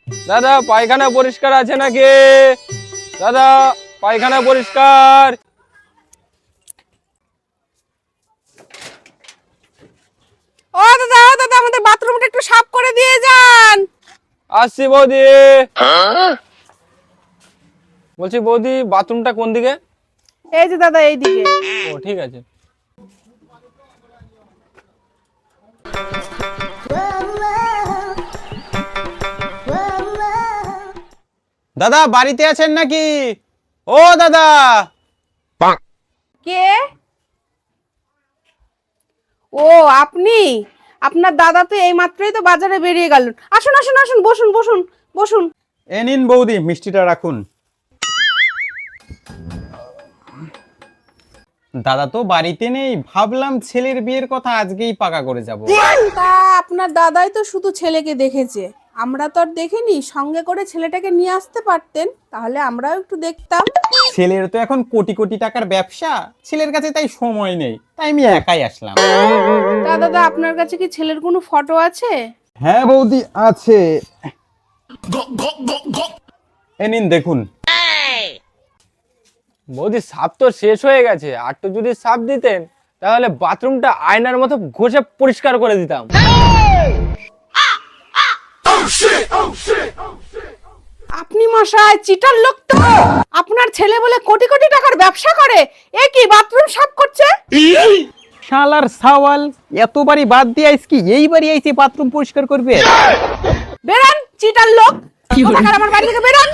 দাদা পায়খানা পরিষ্কার আছে নাকি? দাদা পায়খানা পরিষ্কার। ও দাদা আমাদের বাথরুমটা একটু সাফ করে দিয়ে যান। আসছি বৌদি। বলছি বৌদি বাথরুমটা কোন দিকে? এই যে দাদা এইদিকে। ও ঠিক আছে। দাদা বাড়িতে আছেন নাকি? ও দাদা। কে? ও আপনি? আপনার দাদা তো এই মাত্রই তো বাজারে বেরিয়ে গেল। আসুন আসুন আসুন, বসুন বসুন বসুন। এ নিন বৌদি, মিষ্টিটা রাখুন। দাদা তো বাড়িতে নেই, ভাবলাম ছেলের বিয়ের কথা আজকেই পাকা করে যাব। তা আপনার দাদাই তো শুধু ছেলেকে দেখেছে, আমরা তো আর দেখিনি। সঙ্গে করে ছেলেটাকে নিয়ে আসতে পারতেন, তাহলে আমরাও একটু দেখতাম। ছেলের তো এখন কোটি কোটি টাকার ব্যবসা, ছেলের কাছে তাই সময় নেই, তাই আমি একাই আসলাম। তা দাদা আপনার কাছে কি ছেলের কোনো ফটো আছে? হ্যাঁ বৌদি আছে, এ নিন দেখুন। বৌদি সাপ তো শেষ হয়ে গেছে, আর তো যদি সাপ দিতেন তাহলে বাথরুমটা আয়নার মতো ঘষে পরিষ্কার করে দিতাম। আপনি মশাই চিটার লোক তো। আপনার ছেলে বলে কোটি কোটি টাকার ব্যবসা করে, এ কি বাথরুম সাফ করছে? শালার সাওয়াল, এতবারই বাদ দিয়ে আইস কি এইবারই আইসে বাথরুম পরিষ্কার করবে? বেরান চিটার লোক, কোথাকার আমার বাড়ি থেকে বেরান।